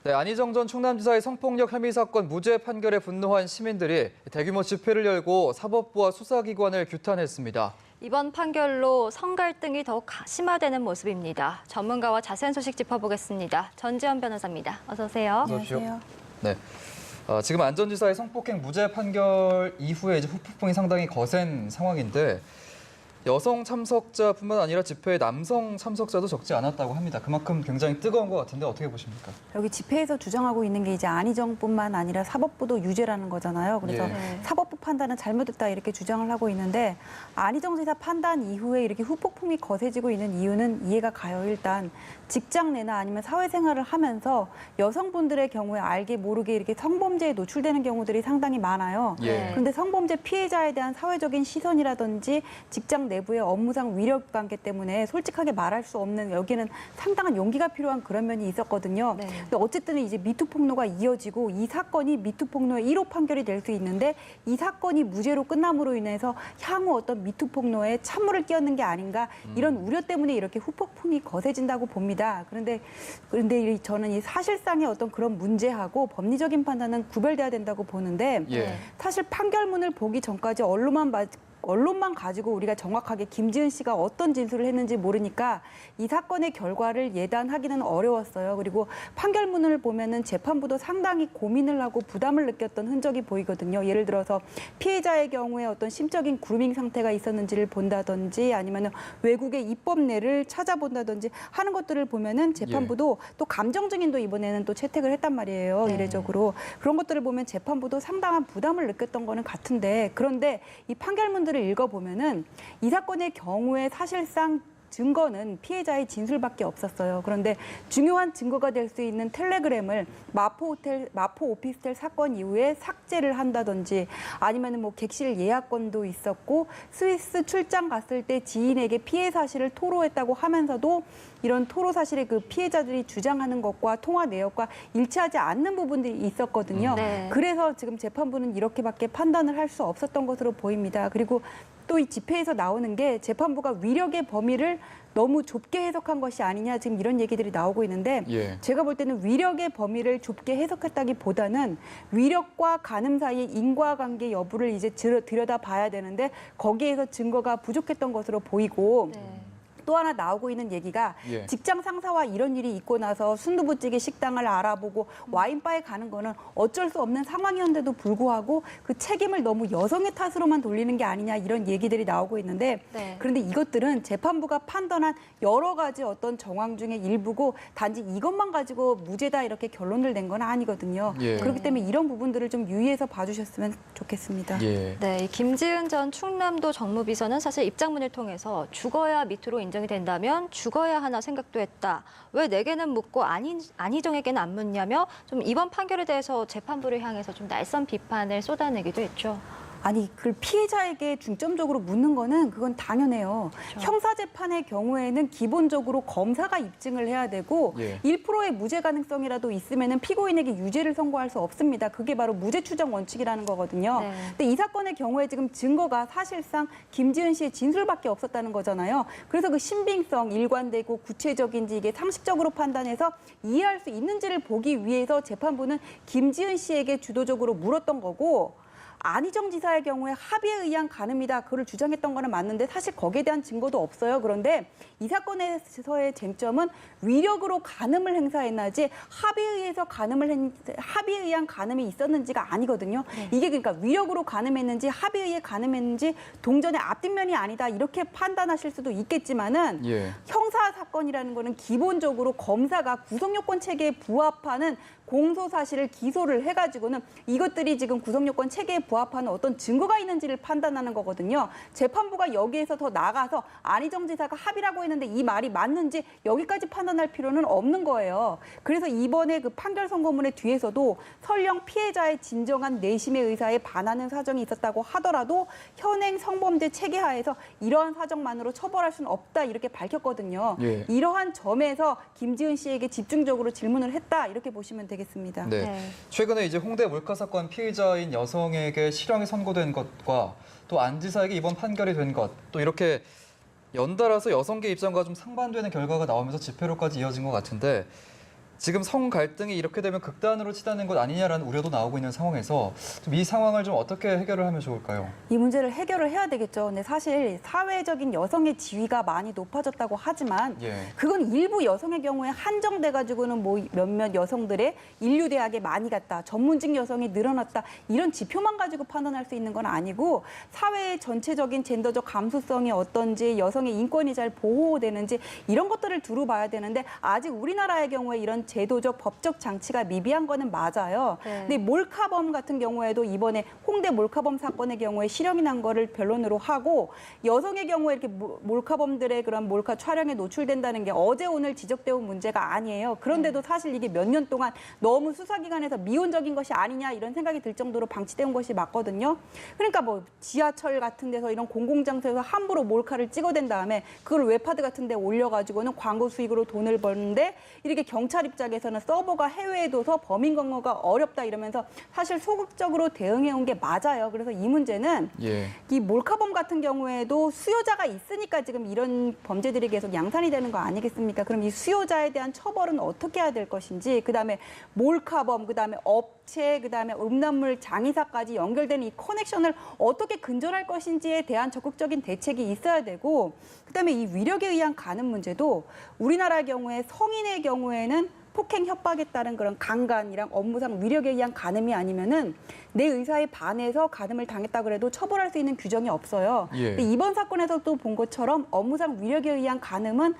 네, 안희정 전 충남지사의 성폭력 혐의 사건 무죄 판결에 분노한 시민들이 대규모 집회를 열고 사법부와 수사기관을 규탄했습니다. 이번 판결로 성갈등이 더욱 심화되는 모습입니다. 전문가와 자세한 소식 짚어보겠습니다. 전지현 변호사입니다. 어서 오세요. 안녕하세요. 네, 지금 안 전 지사의 성폭행 무죄 판결 이후에 이제 후폭풍이 상당히 거센 상황인데 여성 참석자뿐만 아니라 집회에 남성 참석자도 적지 않았다고 합니다. 그만큼 굉장히 뜨거운 것 같은데 어떻게 보십니까? 여기 집회에서 주장하고 있는 게 이제 안희정뿐만 아니라 사법부도 유죄라는 거잖아요. 그래서 예. 사법부 판단은 잘못됐다 이렇게 주장을 하고 있는데 안희정 지사 판단 이후에 이렇게 후폭풍이 거세지고 있는 이유는 이해가 가요. 일단 직장 내나 아니면 사회생활을 하면서 여성분들의 경우에 알게 모르게 이렇게 성범죄에 노출되는 경우들이 상당히 많아요. 예. 그런데 성범죄 피해자에 대한 사회적인 시선이라든지 직장 내부의 업무상 위력 관계 때문에 솔직하게 말할 수 없는 여기는 상당한 용기가 필요한 그런 면이 있었거든요. 네. 근데 어쨌든 이제 미투 폭로가 이어지고 이 사건이 미투 폭로의 1호 판결이 될 수 있는데 이 사건이 무죄로 끝남으로 인해서 향후 어떤 미투 폭로에 찬물을 끼얹는 게 아닌가 이런 우려 때문에 이렇게 후폭풍이 거세진다고 봅니다. 그런데 저는 이 사실상의 어떤 그런 문제하고 법리적인 판단은 구별돼야 된다고 보는데 예. 사실 판결문을 보기 전까지 언론만 가지고 우리가 정확하게 김지은 씨가 어떤 진술을 했는지 모르니까 이 사건의 결과를 예단하기는 어려웠어요. 그리고 판결문을 보면은 재판부도 상당히 고민을 하고 부담을 느꼈던 흔적이 보이거든요. 예를 들어서 피해자의 경우에 어떤 심적인 그루밍 상태가 있었는지를 본다든지 아니면 외국의 입법례를 찾아본다든지 하는 것들을 보면은 재판부도 또 감정 증인도 이번에는 또 채택을 했단 말이에요. 네. 이례적으로. 그런 것들을 보면 재판부도 상당한 부담을 느꼈던 거는 같은데 그런데 이 판결문들을 읽어보면은 이 사건의 경우에 사실상 증거는 피해자의 진술밖에 없었어요. 그런데 중요한 증거가 될 수 있는 텔레그램을 마포 오피스텔 사건 이후에 삭제를 한다든지 아니면은 뭐 객실 예약권도 있었고 스위스 출장 갔을 때 지인에게 피해 사실을 토로했다고 하면서도 이런 토로 사실의 그 피해자들이 주장하는 것과 통화 내역과 일치하지 않는 부분들이 있었거든요. 네. 그래서 지금 재판부는 이렇게밖에 판단을 할 수 없었던 것으로 보입니다. 그리고 또 이 집회에서 나오는 게 재판부가 위력의 범위를 너무 좁게 해석한 것이 아니냐 지금 이런 얘기들이 나오고 있는데 예. 제가 볼 때는 위력의 범위를 좁게 해석했다기보다는 위력과 간음 사이의 인과관계 여부를 이제 들여다봐야 되는데 거기에서 증거가 부족했던 것으로 보이고 네. 또 하나 나오고 있는 얘기가 예. 직장 상사와 이런 일이 있고 나서 순두부찌개 식당을 알아보고 와인바에 가는 거는 어쩔 수 없는 상황이었는데도 불구하고 그 책임을 너무 여성의 탓으로만 돌리는 게 아니냐 이런 얘기들이 나오고 있는데 네. 그런데 이것들은 재판부가 판단한 여러 가지 어떤 정황 중에 일부고 단지 이것만 가지고 무죄다 이렇게 결론을 낸 건 아니거든요. 예. 그렇기 때문에 이런 부분들을 좀 유의해서 봐주셨으면 좋겠습니다. 예. 네, 이 김지은 전 충남도 정무비서는 사실 입장문을 통해서 죽어야 미투로 인정이 된다면 죽어야 하나 생각도 했다. 왜 내게는 묻고 안희정에게는 안 묻냐며 좀 이번 판결에 대해서 재판부를 향해서 좀 날선 비판을 쏟아내기도 했죠. 아니, 그 피해자에게 중점적으로 묻는 거는 그건 당연해요. 그렇죠. 형사재판의 경우에는 기본적으로 검사가 입증을 해야 되고 예. 1%의 무죄 가능성이라도 있으면은 피고인에게 유죄를 선고할 수 없습니다. 그게 바로 무죄 추정 원칙이라는 거거든요. 네. 근데 이 사건의 경우에 지금 증거가 사실상 김지은 씨의 진술밖에 없었다는 거잖아요. 그래서 그 신빙성, 일관되고 구체적인지 이게 상식적으로 판단해서 이해할 수 있는지를 보기 위해서 재판부는 김지은 씨에게 주도적으로 물었던 거고 안희정 지사의 경우에 합의에 의한 간음이다. 그걸 주장했던 거는 맞는데 사실 거기에 대한 증거도 없어요. 그런데 이 사건에서의 쟁점은 위력으로 간음을 행사했나지 합의에 의한 간음이 있었는지가 아니거든요. 이게 그러니까 위력으로 간음했는지 합의에 의해 간음했는지 동전의 앞뒷면이 아니다. 이렇게 판단하실 수도 있겠지만은 예. 형사 사건이라는 거는 기본적으로 검사가 구속요건 체계에 부합하는 공소 사실을 기소를 해가지고는 이것들이 지금 구속요건 체계에 부합하는 어떤 증거가 있는지를 판단하는 거거든요. 재판부가 여기에서 더 나가서 안희정 지사가 합의라고 했는데 이 말이 맞는지 여기까지 판단할 필요는 없는 거예요. 그래서 이번에 그 판결 선고문의 뒤에서도 설령 피해자의 진정한 내심의 의사에 반하는 사정이 있었다고 하더라도 현행 성범죄 체계하에서 이러한 사정만으로 처벌할 수는 없다 이렇게 밝혔거든요. 예. 이러한 점에서 김지은 씨에게 집중적으로 질문을 했다 이렇게 보시면 되겠습니다. 네. 네. 최근에 이제 홍대 몰카 사건 피의자인 여성에게 실형이 선고된 것과 또 안 지사에게 이번 판결이 된 것, 또 이렇게 연달아서 여성계 입장과 좀 상반되는 결과가 나오면서 집회로까지 이어진 것 같은데 지금 성 갈등이 이렇게 되면 극단으로 치닫는 것 아니냐라는 우려도 나오고 있는 상황에서 좀 이 상황을 좀 어떻게 해결을 하면 좋을까요? 이 문제를 해결을 해야 되겠죠. 근데 사실 사회적인 여성의 지위가 많이 높아졌다고 하지만 예. 그건 일부 여성의 경우에 한정돼 가지고는 뭐 몇몇 여성들의 인류대학에 많이 갔다, 전문직 여성이 늘어났다 이런 지표만 가지고 판단할 수 있는 건 아니고 사회의 전체적인 젠더적 감수성이 어떤지, 여성의 인권이 잘 보호되는지 이런 것들을 두루 봐야 되는데 아직 우리나라의 경우에 이런 제도적 법적 장치가 미비한 거는 맞아요. 네. 근데 몰카범 같은 경우에도 이번에 홍대 몰카범 사건의 경우에 실형이 난 거를 변론으로 하고 여성의 경우에 이렇게 몰카범들의 그런 몰카 촬영에 노출된다는 게 어제 오늘 지적되어 온 문제가 아니에요. 그런데도 사실 이게 몇 년 동안 너무 수사기관에서 미온적인 것이 아니냐 이런 생각이 들 정도로 방치된 것이 맞거든요. 그러니까 뭐 지하철 같은 데서 이런 공공장소에서 함부로 몰카를 찍어댄 다음에 그걸 웹하드 같은 데 올려가지고는 광고 수익으로 돈을 버는데 이렇게 경찰 입장에서는 서버가 해외에 둬서 범인 검거가 어렵다 이러면서 사실 소극적으로 대응해온 게 맞아요. 그래서 이 문제는 예. 이 몰카범 같은 경우에도 수요자가 있으니까 지금 이런 범죄들이 계속 양산이 되는 거 아니겠습니까? 그럼 이 수요자에 대한 처벌은 어떻게 해야 될 것인지, 그다음에 몰카범, 그다음에 업체, 그다음에 음란물 장의사까지 연결되는 이 커넥션을 어떻게 근절할 것인지에 대한 적극적인 대책이 있어야 되고, 그다음에 이 위력에 의한 가늠 문제도 우리나라의 경우에 성인의 경우에는 폭행 협박에 따른 그런 강간이랑 업무상 위력에 의한 가늠이 아니면은 내 의사에 반해서 가늠을 당했다 그래도 처벌할 수 있는 규정이 없어요. 예. 근데 이번 사건에서도 본 것처럼 업무상 위력에 의한 가늠은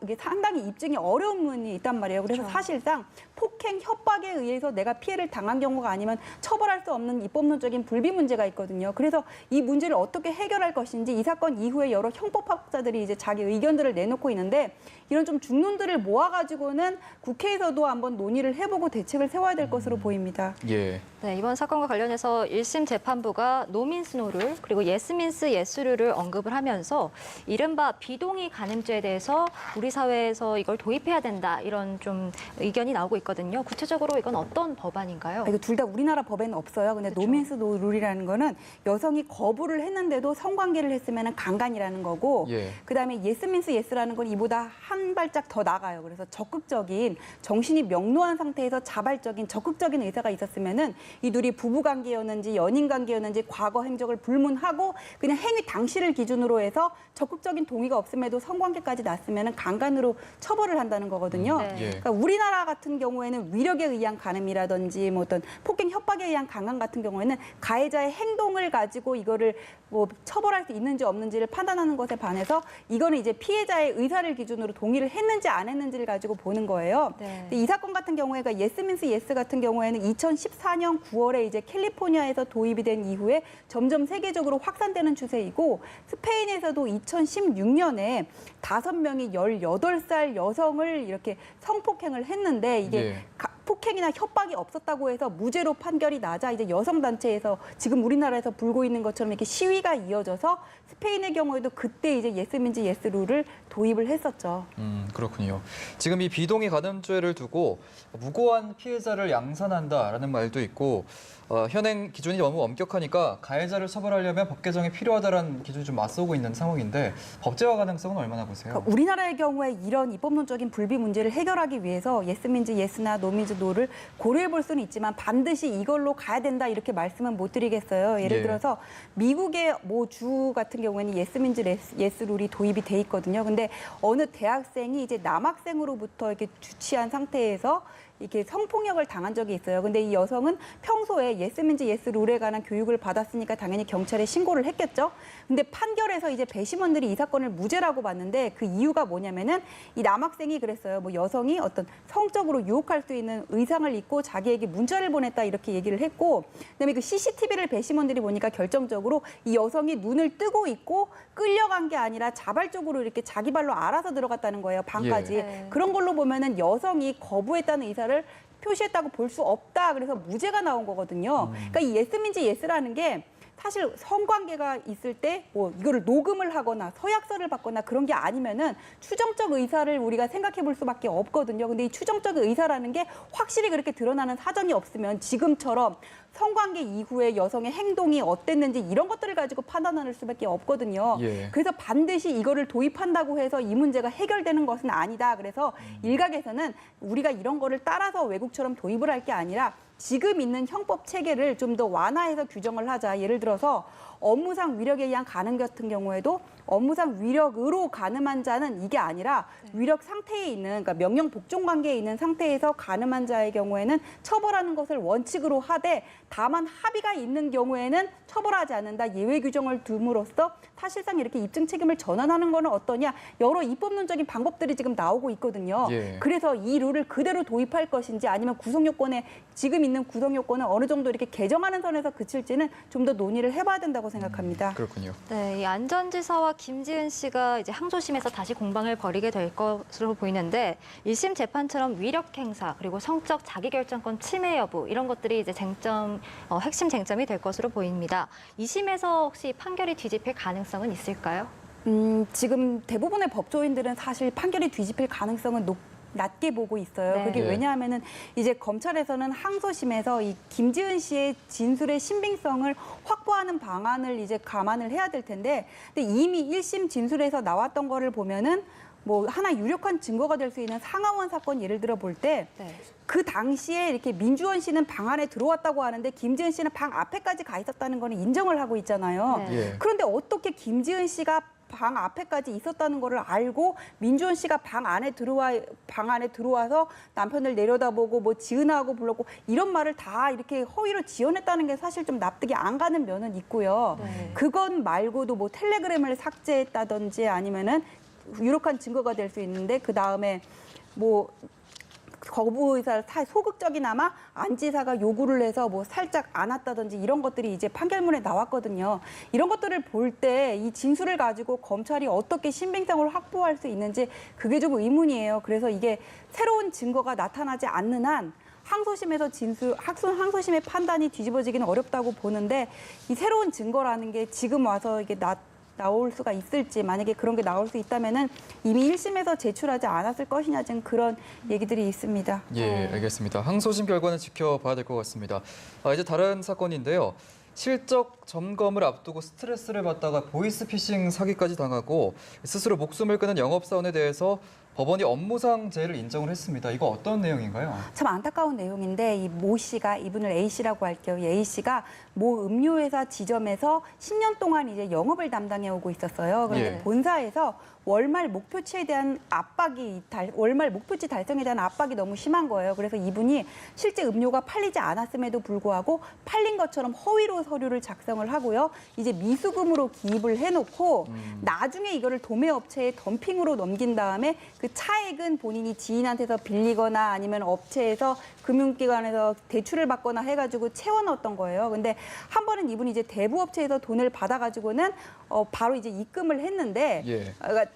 이게 상당히 입증이 어려운 면이 있단 말이에요. 그래서 그렇죠. 사실상 폭행 협박에 의해서 내가 피해를 당한 경우가 아니면 처벌할 수 없는 입법론적인 불비 문제가 있거든요. 그래서 이 문제를 어떻게 해결할 것인지 이 사건 이후에 여러 형법학자들이 이제 자기 의견들을 내놓고 있는데 이런 좀 중론들을 모아가지고는 국회에서도 한번 논의를 해보고 대책을 세워야 될 것으로 보입니다. 예. 네, 이번 사건과 관련해서 1심 재판부가 노민스노를 그리고 예스민스 예스루를 언급을 하면서 이른바 비동의 가늠죄에 대해서 우리 사회에서 이걸 도입해야 된다 이런 좀 의견이 나오고 있거든요. 구체적으로 이건 어떤 법안인가요? 이거 둘 다 우리나라 법에는 없어요. 근데 그렇죠. 노민스 룰이라는 거는 여성이 거부를 했는데도 성관계를 했으면 강간이라는 거고 예. 그다음에 예스민스 예스라는 건 이보다 한 발짝 더 나가요. 그래서 적극적인 정신이 명료한 상태에서 자발적인 적극적인 의사가 있었으면은 이 둘이 부부관계였는지 연인관계였는지 과거 행적을 불문하고 그냥 행위 당시를 기준으로 해서 적극적인 동의가 없음에도 성관계까지 났으면은 강간으로 처벌을 한다는 거거든요. 네. 예. 그러니까 우리나라 같은 경우에는 위력에 의한 가늠이라든지 뭐 어떤 폭행 협박에 의한 강간 같은 경우에는 가해자의 행동을 가지고 이거를 뭐 처벌할 수 있는지 없는지를 판단하는 것에 반해서 이거는 이제 피해자의 의사를 기준으로 동의를 했는지 안 했는지를 가지고 보는 거예요. 네. 근데 이 사건 같은 경우에 그러니까 예스민스 예스 같은 경우에는 2014년 9월에 이제 캘리포니아에서 도입이 된 이후에 점점 세계적으로 확산되는 추세이고 스페인에서도 2016년에 5명이 18살 여성을 이렇게 성폭행을 했는데 이게 예. 폭행이나 협박이 없었다고 해서 무죄로 판결이 나자 이제 여성단체에서 지금 우리나라에서 불고 있는 것처럼 이렇게 시위가 이어져서 스페인의 경우에도 그때 이제 예스민스 예스룰을 도입을 했었죠. 그렇군요. 지금 이 비동의 가늠죄를 두고 무고한 피해자를 양산한다라는 말도 있고 현행 기준이 너무 엄격하니까 가해자를 처벌하려면 법 개정이 필요하다라는 기준이 좀 맞서고 있는 상황인데 법제화 가능성은 얼마나 보세요? 그러니까 우리나라의 경우에 이런 입법론적인 불비 문제를 해결하기 위해서 예스민즈 예스나 노민즈 노를 고려해 볼 수는 있지만 반드시 이걸로 가야 된다 이렇게 말씀은 못 드리겠어요. 예를 예. 들어서 미국의 모 주 같은 경우에는 예스민즈 예스 룰이 도입이 돼 있거든요. 근데 어느 대학생이 이제 남학생으로부터 이렇게 주치한 상태에서 이렇게 성폭력을 당한 적이 있어요. 근데 이 여성은 평소에 예스민즈 예스 룰에 관한 교육을 받았으니까 당연히 경찰에 신고를 했겠죠. 근데 판결에서 이제 배심원들이 이 사건을 무죄라고 봤는데 그 이유가 뭐냐면은 이 남학생이 그랬어요. 뭐 여성이 어떤 성적으로 유혹할 수 있는 의상을 입고 자기에게 문자를 보냈다 이렇게 얘기를 했고 그다음에 그 CCTV를 배심원들이 보니까 결정적으로 이 여성이 눈을 뜨고 있고 끌려간 게 아니라 자발적으로 이렇게 자기 발로 알아서 들어갔다는 거예요. 방까지. 예. 그런 걸로 보면은 여성이 거부했다는 의사를 표시했다고 볼 수 없다. 그래서 무죄가 나온 거거든요. 그러니까 이 예스민즈 예스라는 게 사실 성관계가 있을 때 뭐 이거를 녹음을 하거나 서약서를 받거나 그런 게 아니면은 추정적 의사를 우리가 생각해 볼 수밖에 없거든요. 근데 이 추정적 의사라는 게 확실히 그렇게 드러나는 사정이 없으면 지금처럼 성관계 이후에 여성의 행동이 어땠는지 이런 것들을 가지고 판단할 수밖에 없거든요. 예. 그래서 반드시 이거를 도입한다고 해서 이 문제가 해결되는 것은 아니다. 그래서 일각에서는 우리가 이런 거를 따라서 외국처럼 도입을 할 게 아니라 지금 있는 형법 체계를 좀 더 완화해서 규정을 하자. 예를 들어서 업무상 위력에 의한 가늠 같은 경우에도 업무상 위력으로 가늠한 자는 이게 아니라 위력 상태에 있는, 그러니까 명령 복종 관계에 있는 상태에서 가늠한 자의 경우에는 처벌하는 것을 원칙으로 하되 다만 합의가 있는 경우에는 처벌하지 않는다. 예외 규정을 둠으로써 사실상 이렇게 입증 책임을 전환하는 거는 어떠냐. 여러 입법론적인 방법들이 지금 나오고 있거든요. 예. 그래서 이 룰을 그대로 도입할 것인지 아니면 구성 요건에 지금 있는 구성 요건을 어느 정도 이렇게 개정하는 선에서 그칠지는 좀 더 논의를 해봐야 된다고 생각합니다. 그렇군요. 네, 이 안전지사와 김지은 씨가 이제 항소심에서 다시 공방을 벌이게 될 것으로 보이는데 1심 재판처럼 위력 행사 그리고 성적 자기결정권 침해 여부 이런 것들이 이제 핵심 쟁점이 될 것으로 보입니다. 2심에서 혹시 판결이 뒤집힐 가능성은 있을까요? 지금 대부분의 법조인들은 사실 판결이 뒤집힐 가능성은 낮게 보고 있어요. 네. 그게 예. 왜냐하면은 이제 검찰에서는 항소심에서 이 김지은 씨의 진술의 신빙성을 확보하는 방안을 이제 감안을 해야 될 텐데, 근데 이미 1심 진술에서 나왔던 거를 보면은 뭐 하나 유력한 증거가 될 수 있는 상하원 사건 예를 들어 볼 때 그 네. 당시에 이렇게 민주원 씨는 방 안에 들어왔다고 하는데 김지은 씨는 방 앞에까지 가 있었다는 거는 인정을 하고 있잖아요. 네. 예. 그런데 어떻게 김지은 씨가 방 앞에까지 있었다는 거를 알고 민주원 씨가 방 안에 들어와서 남편을 내려다보고 뭐 지은하고 불렀고 이런 말을 다 이렇게 허위로 지어냈다는 게 사실 좀 납득이 안 가는 면은 있고요. 네. 그건 말고도 뭐 텔레그램을 삭제했다든지 아니면은 유력한 증거가 될 수 있는데 그 다음에 뭐 거부 의사를 소극적이나마 안지사가 요구를 해서 뭐 살짝 안았다든지 이런 것들이 이제 판결문에 나왔거든요. 이런 것들을 볼 때 이 진술을 가지고 검찰이 어떻게 신빙성을 확보할 수 있는지 그게 좀 의문이에요. 그래서 이게 새로운 증거가 나타나지 않는 한 항소심에서 항소심의 판단이 뒤집어지기는 어렵다고 보는데 이 새로운 증거라는 게 지금 와서 이게 나올 수가 있을지, 만약에 그런 게 나올 수 있다면은 이미 1심에서 제출하지 않았을 것이냐 지금 그런 얘기들이 있습니다. 예, 알겠습니다. 항소심 결과는 지켜봐야 될 것 같습니다. 이제 다른 사건인데요. 실적 점검을 앞두고 스트레스를 받다가 보이스피싱 사기까지 당하고 스스로 목숨을 끊은 영업사원에 대해서 법원이 업무상 재해를 인정을 했습니다. 이거 어떤 내용인가요? 참 안타까운 내용인데 이 모 씨가, 이분을 A 씨라고 할게요. 이 A 씨가 모 음료회사 지점에서 10년 동안 이제 영업을 담당해 오고 있었어요. 그런데 예. 본사에서 월말 목표치에 대한 월말 목표치 달성에 대한 압박이 너무 심한 거예요. 그래서 이분이 실제 음료가 팔리지 않았음에도 불구하고 팔린 것처럼 허위로 서류를 작성을 하고요. 이제 미수금으로 기입을 해놓고 나중에 이거를 도매업체에 덤핑으로 넘긴 다음에 그 차액은 본인이 지인한테서 빌리거나 아니면 업체에서 금융기관에서 대출을 받거나 해가지고 채워넣었던 거예요. 근데 한 번은 이분이 이제 대부업체에서 돈을 받아가지고는 바로 이제 입금을 했는데, 예. 그러니까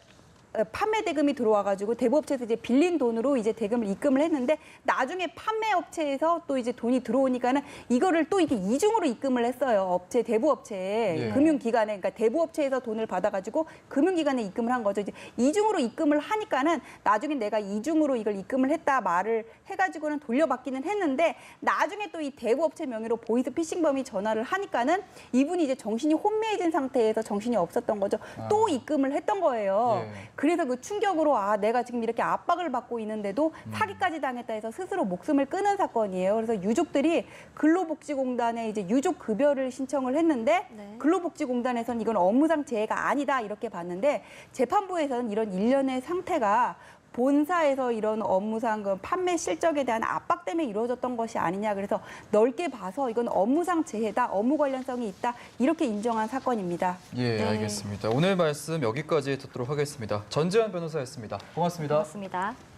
판매 대금이 들어와가지고 대부업체에서 이제 빌린 돈으로 이제 대금을 입금을 했는데 나중에 판매업체에서 또 이제 돈이 들어오니까는 이거를 또 이게 이중으로 입금을 했어요. 대부업체에 예. 금융기관에, 그러니까 대부업체에서 돈을 받아가지고 금융기관에 입금을 한 거죠. 이제 이중으로 입금을 하니까는 나중에 내가 이중으로 이걸 입금을 했다 말을 해가지고는 돌려받기는 했는데 나중에 또 이 대부업체 명의로 보이스피싱범이 전화를 하니까는 이분이 이제 정신이 혼미해진 상태에서 정신이 없었던 거죠. 또 입금을 했던 거예요. 예. 그래서 그 충격으로 내가 지금 이렇게 압박을 받고 있는데도 사기까지 당했다 해서 스스로 목숨을 끊은 사건이에요. 그래서 유족들이 근로복지공단에 이제 유족급여를 신청을 했는데 네. 근로복지공단에서는 이건 업무상 재해가 아니다 이렇게 봤는데 재판부에서는 이런 일련의 상태가 본사에서 이런 업무상 그 판매 실적에 대한 압박 때문에 이루어졌던 것이 아니냐. 그래서 넓게 봐서 이건 업무상 재해다, 업무 관련성이 있다 이렇게 인정한 사건입니다. 예, 네. 알겠습니다. 오늘 말씀 여기까지 듣도록 하겠습니다. 전지현 변호사였습니다. 고맙습니다. 고맙습니다.